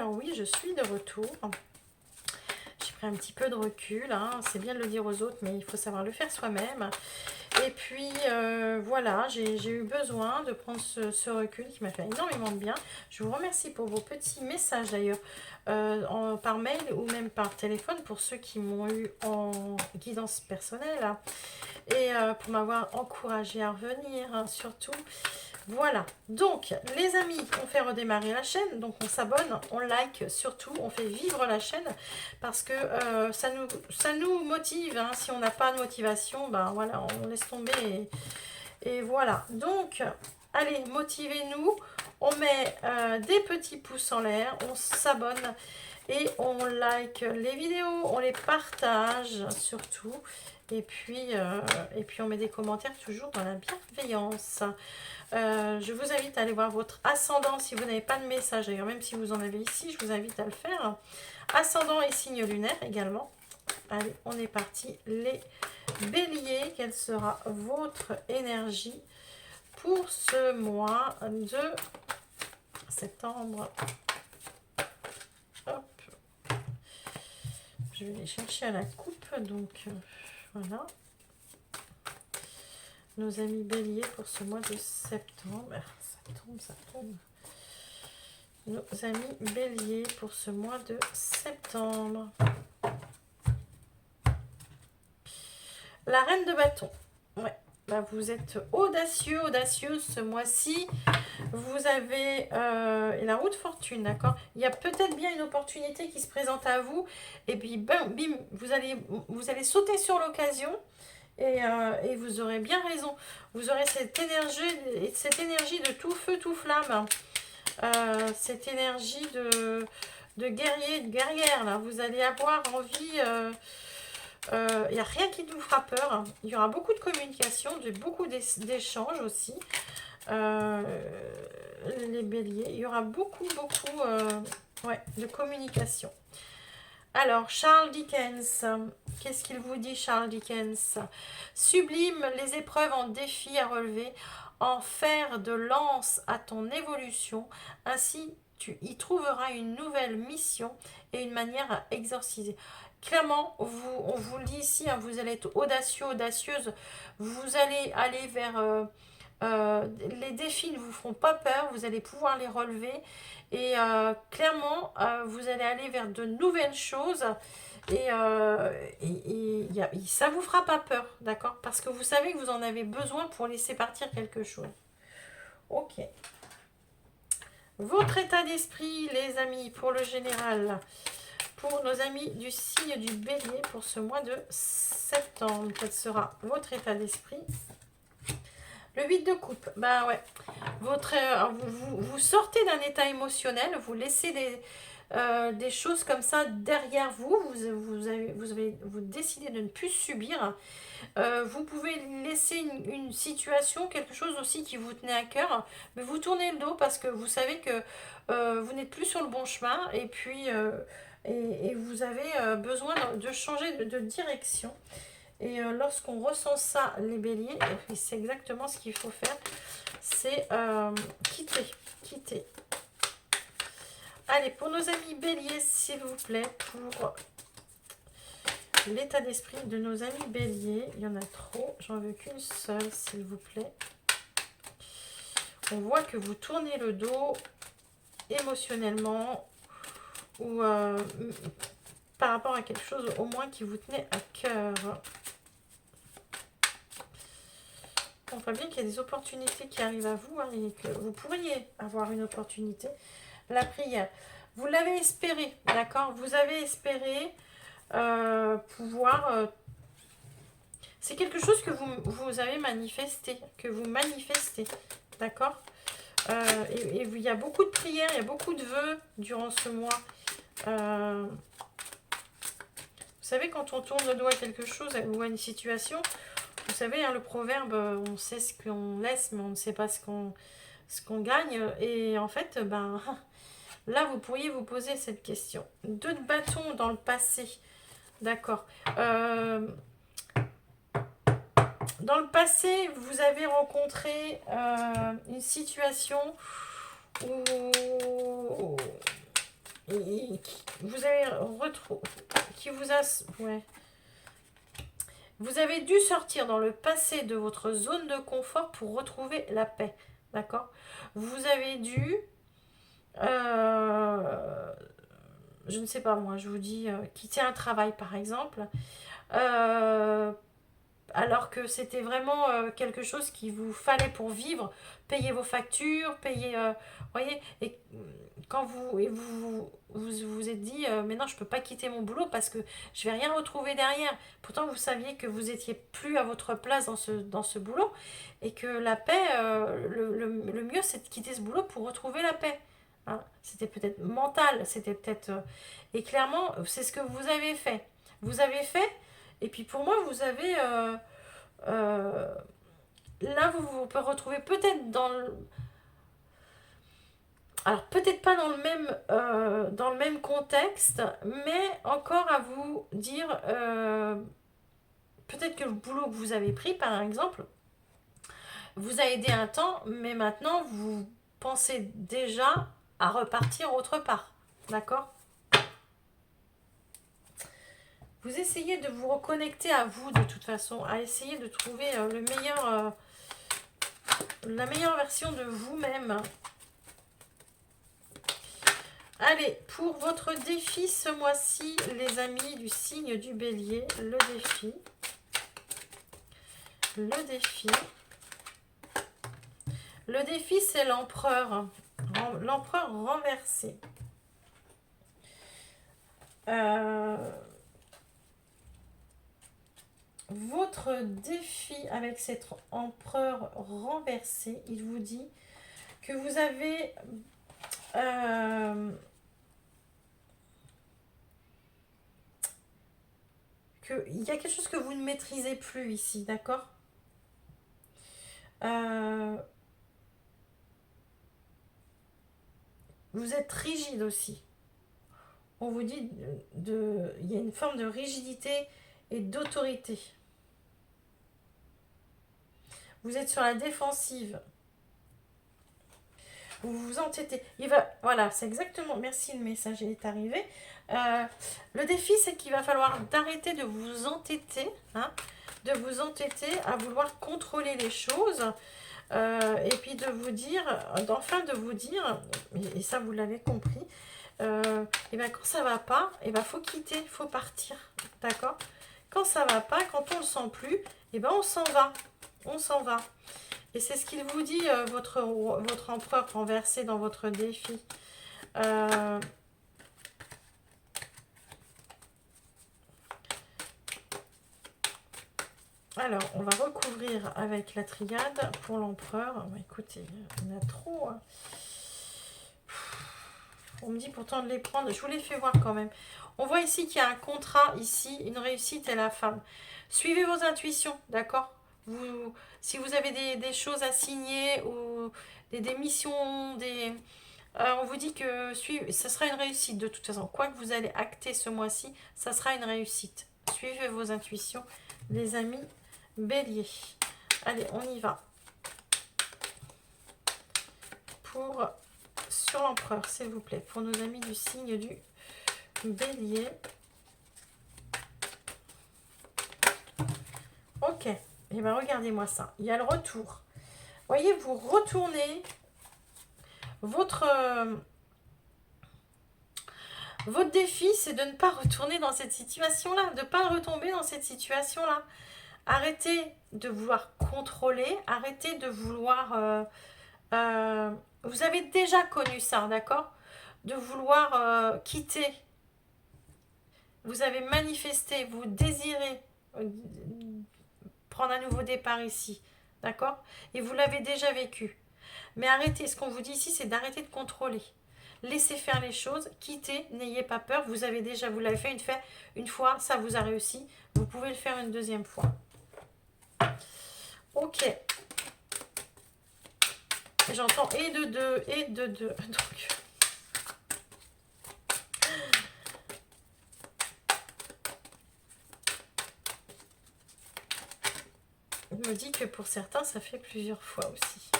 Alors oui, je suis de retour. J'ai pris un petit peu de recul, hein. C'est bien de le dire aux autres, mais il faut savoir le faire soi-même. Et puis voilà, j'ai eu besoin de prendre ce recul qui m'a fait énormément de bien. Je vous remercie pour vos petits messages d'ailleurs, par mail ou même par téléphone pour ceux qui m'ont eu en guidance personnelle, hein, et pour m'avoir encouragé à revenir, hein, surtout. Voilà, donc les amis, on fait redémarrer la chaîne, donc on s'abonne, on like, surtout on fait vivre la chaîne parce que ça nous motive, hein. Si on n'a pas de motivation, ben voilà, on laisse tomber et voilà. Donc allez, motivez-nous, on met des petits pouces en l'air, on s'abonne et on like les vidéos, on les partage surtout. Et puis on met des commentaires toujours dans la bienveillance. Je vous invite à aller voir votre ascendant si vous n'avez pas de message. D'ailleurs, même si vous en avez ici, je vous invite à le faire. Ascendant et signe lunaire également. Allez, on est parti. Les béliers, quelle sera votre énergie pour ce mois de septembre? Hop. Je vais les chercher à la coupe. Donc, voilà. Nos amis béliers pour ce mois de septembre. Ça tombe. Nos amis béliers pour ce mois de septembre. La reine de bâton. Ouais. Bah, vous êtes audacieux, audacieuse ce mois-ci. Vous avez la roue de fortune, d'accord? Il y a peut-être bien une opportunité qui se présente à vous. Et puis, bim, bim, vous allez sauter sur l'occasion. Et vous aurez bien raison. Vous aurez cette énergie de tout feu, tout flamme. Cette énergie de guerrier, de guerrière. Là. Vous allez avoir envie... il n'y a rien qui ne vous fera peur. Il y aura beaucoup de communication, beaucoup d'échanges aussi. Les béliers. Il y aura beaucoup de communication. Alors, Charles Dickens, qu'est-ce qu'il vous dit, Charles Dickens? Sublime les épreuves en défi à relever, en fer de lance à ton évolution, ainsi tu y trouveras une nouvelle mission et une manière à exorciser. Clairement, on vous le dit ici, hein, vous allez être audacieux, audacieuse, vous allez aller vers... les défis ne vous feront pas peur, vous allez pouvoir les relever et clairement vous allez aller vers de nouvelles choses et ça vous fera pas peur, d'accord? Parce que vous savez que vous en avez besoin pour laisser partir quelque chose. Ok. Votre état d'esprit, les amis, pour le général, pour nos amis du signe du bélier pour ce mois de septembre, quel sera votre état d'esprit? Le 8 de coupe, bah ouais. Vous sortez d'un état émotionnel, vous laissez des choses comme ça derrière vous, vous décidez de ne plus subir. Vous pouvez laisser une situation, quelque chose aussi qui vous tenait à cœur, mais vous tournez le dos parce que vous savez que vous n'êtes plus sur le bon chemin et puis et vous avez besoin de changer de direction. Et lorsqu'on ressent ça, les béliers, c'est exactement ce qu'il faut faire, c'est quitter. Allez, pour nos amis béliers, s'il vous plaît, pour l'état d'esprit de nos amis béliers, il y en a trop, j'en veux qu'une seule, s'il vous plaît. On voit que vous tournez le dos émotionnellement ou par rapport à quelque chose au moins qui vous tenait à cœur. On voit bien qu'il y a des opportunités qui arrivent à vous, hein, et que vous pourriez avoir une opportunité. La prière, vous l'avez espéré, d'accord? Vous avez espéré pouvoir... c'est quelque chose que vous avez manifesté, que vous manifestez, d'accord? Et il y a beaucoup de prières, il y a beaucoup de vœux durant ce mois. Vous savez, quand on tourne le dos à quelque chose ou à une situation... Vous savez, hein, le proverbe, on sait ce qu'on laisse, mais on ne sait pas ce qu'on gagne. Et en fait, ben, là, vous pourriez vous poser cette question. 2 de bâton dans le passé. D'accord. Dans le passé, vous avez rencontré une situation où vous avez retrouvé, qui vous a, ouais, vous avez dû sortir dans le passé de votre zone de confort pour retrouver la paix, d'accord? Vous avez dû, je ne sais pas moi, je vous dis, quitter un travail par exemple, euh, alors que c'était vraiment quelque chose qu'il vous fallait pour vivre, payer vos factures, payer, voyez, et quand vous êtes dit, mais non, je peux pas quitter mon boulot parce que je vais rien retrouver derrière. Pourtant, vous saviez que vous étiez plus à votre place dans ce boulot et que la paix, le mieux, c'est de quitter ce boulot pour retrouver la paix. Hein. C'était peut-être mental, c'était peut-être... et clairement, c'est ce que vous avez fait. Vous avez fait, et puis pour moi, vous avez... euh, là, vous pouvez retrouver peut-être dans le... Alors, peut-être pas dans le même contexte, mais encore à vous dire, peut-être que le boulot que vous avez pris, par exemple, vous a aidé un temps, mais maintenant, vous pensez déjà à repartir autre part. D'accord? Vous essayez de vous reconnecter à vous, de toute façon, à essayer de trouver la meilleure version de vous-même. Allez, pour votre défi ce mois-ci, les amis du signe du bélier, le défi. Le défi. Le défi, c'est l'empereur. L'empereur renversé. Votre défi avec cet empereur renversé, il vous dit que vous avez... qu'il y a quelque chose que vous ne maîtrisez plus ici, d'accord? Vous êtes rigide aussi. On vous dit il y a une forme de rigidité et d'autorité. Vous êtes sur la défensive. Vous vous entêtez. Voilà, c'est exactement. Merci, le message est arrivé. Le défi, c'est qu'il va falloir d'arrêter de vous entêter, hein, de vous entêter à vouloir contrôler les choses. Et puis de vous dire, de vous dire, et ça vous l'avez compris, et bien quand ça va pas, et ben faut quitter, faut partir, d'accord? Quand ça va pas, quand on le sent plus, et ben on s'en va, on s'en va. Et c'est ce qu'il vous dit, votre empereur renversé dans votre défi. Alors, on va recouvrir avec la triade pour l'empereur. Écoutez, il y en a trop. Hein. On me dit pourtant de les prendre. Je vous les fais voir quand même. On voit ici qu'il y a un contrat, ici, une réussite et la femme. Suivez vos intuitions, d'accord? Si vous avez des choses à signer ou des missions, on vous dit que ça sera une réussite de toute façon. Quoi que vous allez acter ce mois-ci, ça sera une réussite. Suivez vos intuitions, les amis bélier. Allez, on y va. Sur l'empereur, s'il vous plaît, pour nos amis du signe du bélier. Ok, et bien regardez-moi ça. Il y a le retour. Voyez, vous retournez votre défi, c'est de ne pas retourner dans cette situation-là, de ne pas retomber dans cette situation-là. Arrêtez de vouloir contrôler, arrêtez de vouloir... vous avez déjà connu ça, d'accord? De vouloir quitter. Vous avez manifesté, vous désirez prendre un nouveau départ ici, d'accord? Et vous l'avez déjà vécu. Mais arrêtez, ce qu'on vous dit ici, c'est d'arrêter de contrôler. Laissez faire les choses, quittez, n'ayez pas peur. Vous l'avez fait une fois, ça vous a réussi. Vous pouvez le faire une deuxième fois. Ok. J'entends et de deux, et de deux. Donc... il me dit que pour certains, ça fait plusieurs fois aussi.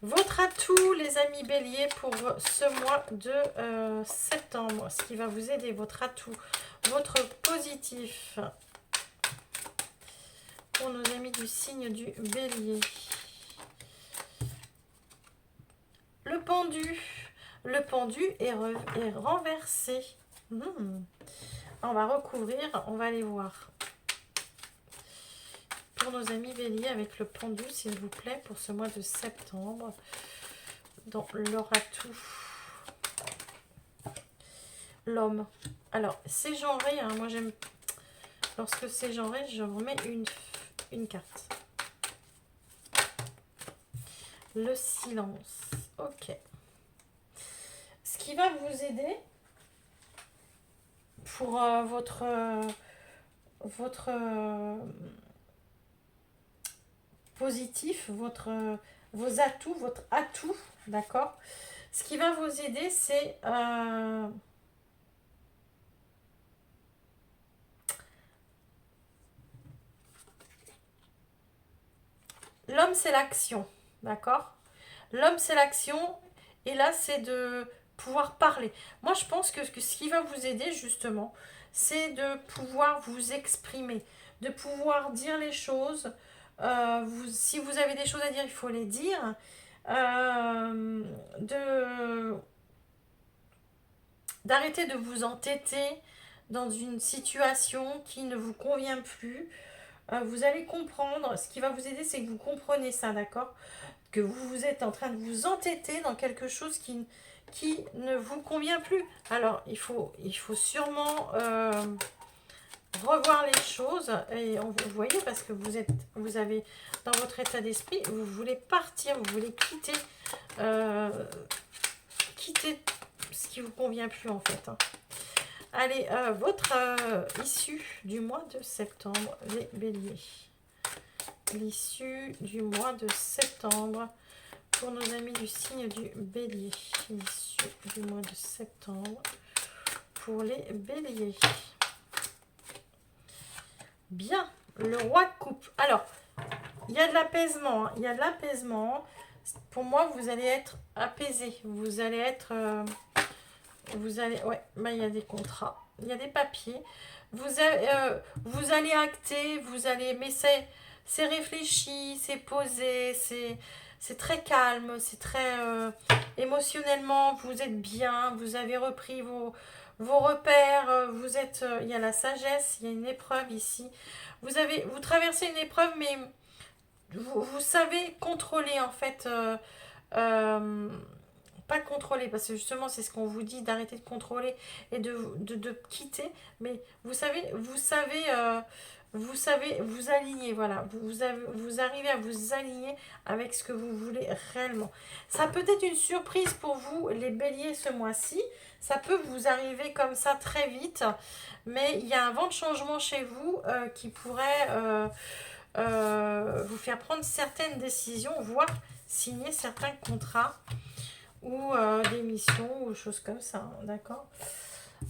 Votre atout, les amis béliers, pour ce mois de septembre, ce qui va vous aider, votre atout, votre positif, pour nos amis du signe du bélier. Le pendu. Le pendu est renversé. On va recouvrir, on va aller voir. Pour nos amis béliers avec le pendu, s'il vous plaît, pour ce mois de septembre, dans leur atout. L'homme. Alors, c'est genré, hein, moi j'aime... Lorsque c'est genré, je remets une carte. Le silence. Ok. Ce qui va vous aider pour votre positif, vos atouts, votre atout, d'accord? Ce qui va vous aider, c'est l'homme, c'est l'action, d'accord? L'homme, c'est l'action, et là, c'est de pouvoir parler. Moi, je pense que ce qui va vous aider, justement, c'est de pouvoir vous exprimer, de pouvoir dire les choses. Si vous avez des choses à dire, il faut les dire. D'arrêter de vous entêter dans une situation qui ne vous convient plus. Vous allez comprendre, ce qui va vous aider, c'est que vous comprenez ça, d'accord? Que vous êtes en train de vous entêter dans quelque chose qui ne vous convient plus. Alors, il faut sûrement revoir les choses. Et vous voyez, parce que vous avez dans votre état d'esprit, vous voulez partir, vous voulez quitter ce qui vous convient plus, en fait. Allez, votre issue du mois de septembre, les béliers. L'issue du mois de septembre pour nos amis du signe du bélier. L'issue du mois de septembre pour les béliers. Bien, le roi de coupe. Alors, il y a de l'apaisement. Il y a de l'apaisement. Pour moi, vous allez être apaisé. Vous allez être... ouais, il y a des contrats. Il y a des papiers. Vous allez acter. Mais c'est réfléchi, c'est posé, c'est très calme, c'est très émotionnellement, vous êtes bien, vous avez repris vos repères, il y a la sagesse, il y a une épreuve ici. Vous traversez une épreuve, mais vous savez contrôler, en fait, pas contrôler, parce que justement c'est ce qu'on vous dit, d'arrêter de contrôler et de quitter, mais vous savez vous aligner, voilà, vous arrivez à vous aligner avec ce que vous voulez réellement. Ça peut être une surprise pour vous, les béliers, ce mois-ci. Ça peut vous arriver comme ça très vite, mais il y a un vent de changement chez vous qui pourrait vous faire prendre certaines décisions, voire signer certains contrats ou des missions ou choses comme ça, hein, d'accord?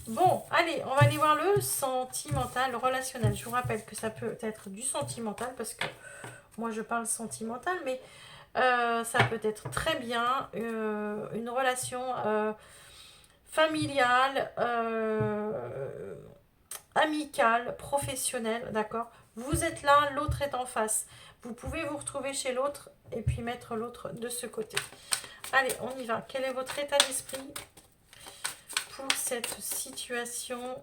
Bon, allez, on va aller voir le sentimental, le relationnel. Je vous rappelle que ça peut être du sentimental, parce que moi je parle sentimental, mais ça peut être très bien une relation familiale, amicale, professionnelle, d'accord? Vous êtes là, l'autre est en face. Vous pouvez vous retrouver chez l'autre et puis mettre l'autre de ce côté. Allez, on y va. Quel est votre état d'esprit pour cette situation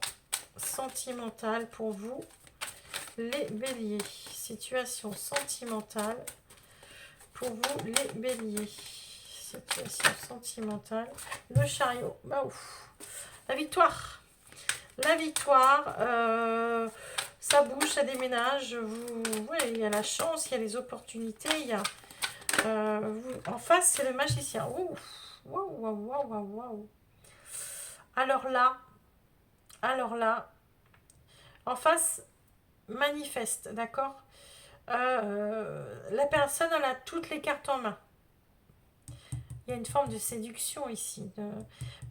sentimentale pour vous, les béliers? Situation sentimentale pour vous, les béliers. Situation sentimentale. Le chariot. Bah, ouf. La victoire. La victoire. Ça bouge, ça déménage. Ouais, il y a la chance, il y a les opportunités. Il y a... en face, c'est le magicien. Ouf. Waouh, waouh, waouh, waouh, waouh. Alors là, en face, manifeste, d'accord? La personne, elle a toutes les cartes en main. Il y a une forme de séduction ici, de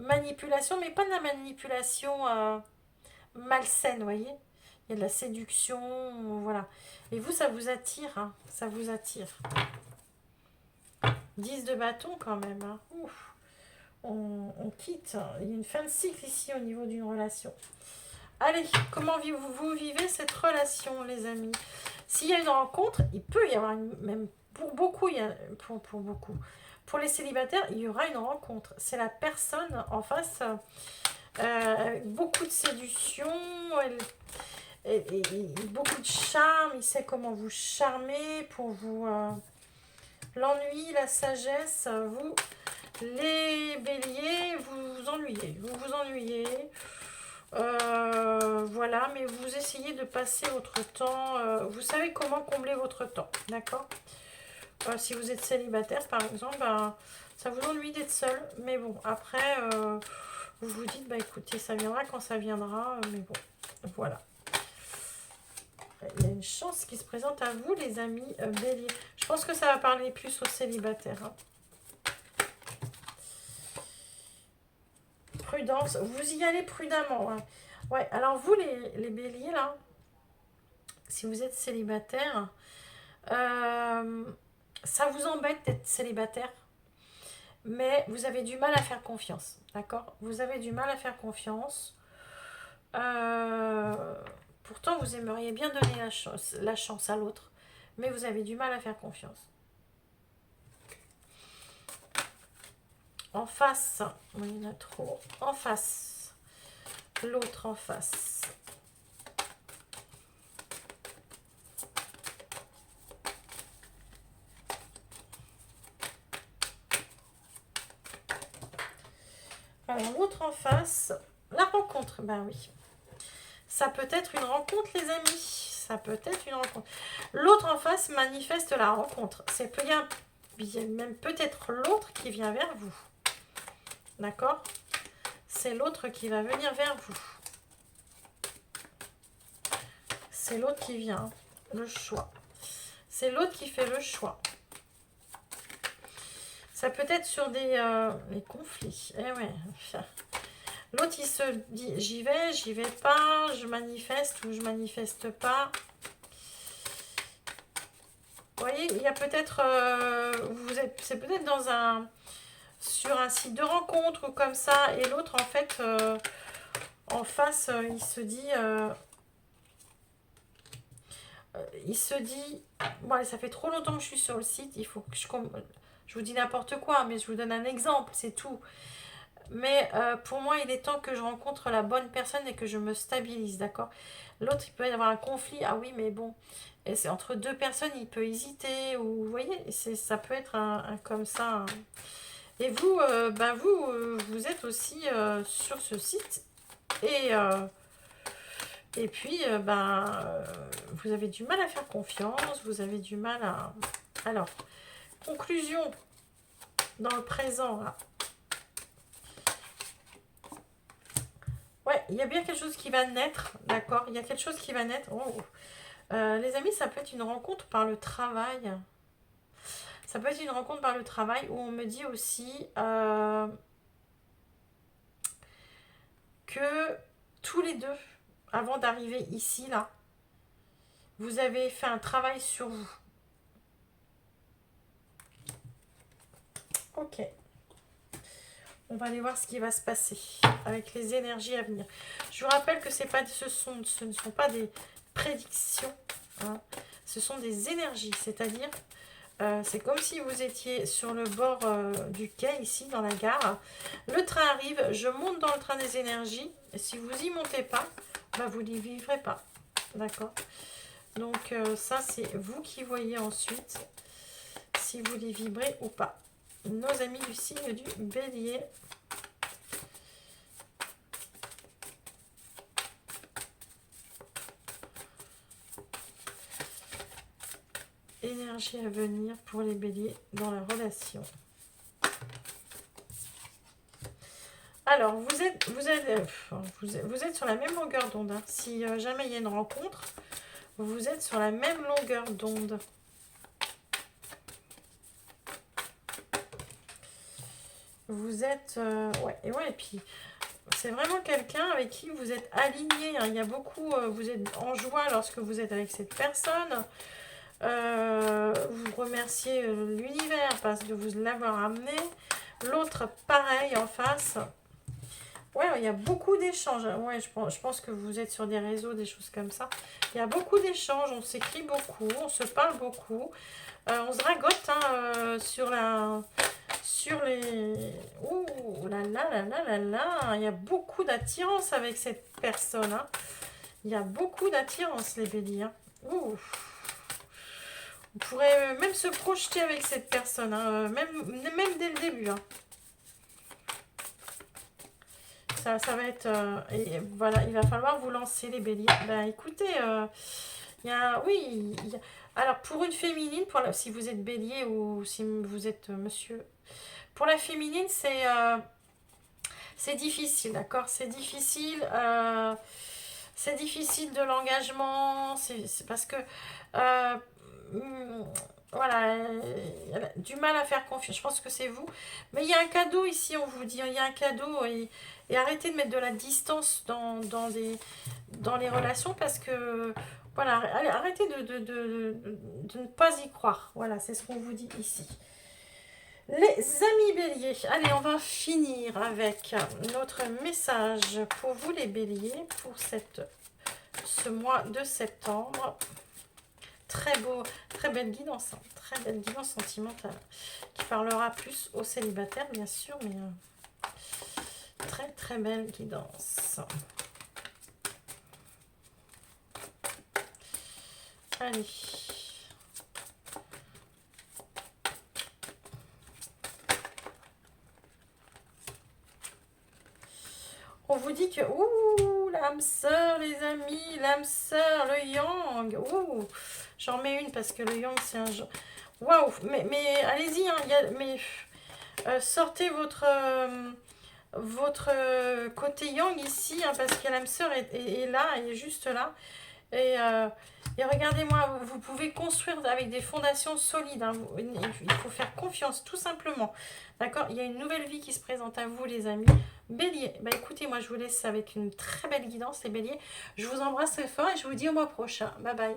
manipulation, mais pas de la manipulation malsaine, vous voyez? Il y a de la séduction, voilà. Et vous, ça vous attire, hein, ça vous attire. 10 de bâton quand même. Hein. Ouf. On quitte. Il y a une fin de cycle ici au niveau d'une relation. Allez, comment vous vivez cette relation, les amis? S'il y a une rencontre, il peut y avoir même pour beaucoup, pour beaucoup. Pour les célibataires, il y aura une rencontre. C'est la personne en face avec beaucoup de séduction, et beaucoup de charme. Il sait comment vous charmer pour vous. L'ennui, la sagesse, vous, les béliers, vous vous ennuyez. Vous vous ennuyez. Voilà, mais vous essayez de passer votre temps. Vous savez comment combler votre temps, d'accord? Si vous êtes célibataire, par exemple, ben, ça vous ennuie d'être seul. Mais bon, après, vous vous dites, bah écoutez, ça viendra quand ça viendra. Mais bon, voilà. Il y a une chance qui se présente à vous, les amis béliers. Je pense que ça va parler plus aux célibataires. Hein. Prudence, vous y allez prudemment. Hein. Ouais, alors vous, les béliers, là, si vous êtes célibataire, ça vous embête d'être célibataire, mais vous avez du mal à faire confiance, d'accord? Vous avez du mal à faire confiance. Pourtant, vous aimeriez bien donner la chance à l'autre, mais vous avez du mal à faire confiance. En face, oui, il y en a trop. En face, l'autre en face. Alors, l'autre en face, la rencontre, ben oui. Ça peut être une rencontre, les amis. Ça peut être une rencontre. L'autre en face manifeste la rencontre. C'est même peut-être l'autre qui vient vers vous. D'accord? C'est l'autre qui va venir vers vous. C'est l'autre qui vient. Le choix. C'est l'autre qui fait le choix. Ça peut être sur des conflits. Eh ouais. L'autre, il se dit, j'y vais pas, je manifeste ou je manifeste pas. Vous voyez, il y a peut-être, c'est peut-être sur un site de rencontre ou comme ça, et l'autre, en fait, en face, il se dit, bon, ça fait trop longtemps que je suis sur le site, il faut que je vous dis n'importe quoi, mais je vous donne un exemple, c'est tout. Mais pour moi, il est temps que je rencontre la bonne personne et que je me stabilise, d'accord? L'autre, il peut y avoir un conflit. Ah oui, mais bon, et c'est entre deux personnes, il peut hésiter. Ou vous voyez, ça peut être un comme ça. Hein. Et vous, vous êtes aussi sur ce site. Et puis, vous avez du mal à faire confiance. Vous avez du mal à... Alors, conclusion dans le présent, là. Ouais, il y a bien quelque chose qui va naître, d'accord? Il y a quelque chose qui va naître. Oh. Les amis, ça peut être une rencontre par le travail. Ça peut être une rencontre par le travail où on me dit aussi que tous les deux, avant d'arriver ici, là, vous avez fait un travail sur vous. Ok. On va aller voir ce qui va se passer avec les énergies à venir. Je vous rappelle que ce ne sont pas des prédictions. Hein. Ce sont des énergies. C'est-à-dire, c'est comme si vous étiez sur le bord du quai, ici, dans la gare. Le train arrive, je monte dans le train des énergies. Et si vous n'y montez pas, vous n'y vivrez pas. D'accord? Donc, ça, c'est vous qui voyez ensuite si vous y vibrez ou pas. Nos amis du signe du Bélier. Énergie à venir pour les béliers dans la relation. Alors, vous êtes sur la même longueur d'onde. Hein. Si jamais il y a une rencontre, vous êtes sur la même longueur d'onde. Vous êtes... et puis, c'est vraiment quelqu'un avec qui vous êtes aligné. Hein. Il y a beaucoup... vous êtes en joie lorsque vous êtes avec cette personne. Vous remerciez l'univers parce de vous l'avoir amené. L'autre, pareil, en face. Ouais, il y a beaucoup d'échanges. Ouais, je pense que vous êtes sur des réseaux, des choses comme ça. Il y a beaucoup d'échanges, on s'écrit beaucoup, on se parle beaucoup. On se ragote hein, sur les... Ouh là là là là là là. Il y a beaucoup d'attirance avec cette personne. Hein. Il y a beaucoup d'attirance, les béliers. Hein. Ouh. On pourrait même se projeter avec cette personne, hein, même dès le début. Hein. Ça va être... et voilà, il va falloir vous lancer, les béliers. Ben, écoutez, il y a... Oui, alors, pour une féminine, si vous êtes bélier ou si vous êtes monsieur... Pour la féminine, c'est difficile, d'accord? C'est difficile de l'engagement. C'est parce que... voilà, elle a du mal à faire confiance. Je pense que c'est vous. Mais il y a un cadeau ici, on vous dit. Il y a un cadeau. Et arrêtez de mettre de la distance dans les relations parce que... Voilà, arrêtez de ne pas y croire. Voilà, c'est ce qu'on vous dit ici. Les amis béliers, allez, on va finir avec notre message pour vous les béliers pour ce mois de septembre. Très beau, très belle guidance, hein, très belle guidance sentimentale qui parlera plus aux célibataires bien sûr, mais très très belle guidance. Allez. On vous dit que, ouh, l'âme sœur, les amis, l'âme sœur, le yang, ouh, j'en mets une parce que le yang, c'est un genre, waouh, mais allez-y, hein, sortez votre côté yang ici, hein, parce que l'âme sœur est là, elle est juste là, et regardez-moi, vous pouvez construire avec des fondations solides, hein, il faut faire confiance, tout simplement, d'accord, il y a une nouvelle vie qui se présente à vous, les amis. Bélier, bah écoutez, moi je vous laisse avec une très belle guidance, les béliers. Je vous embrasse très fort et je vous dis au mois prochain. Bye bye.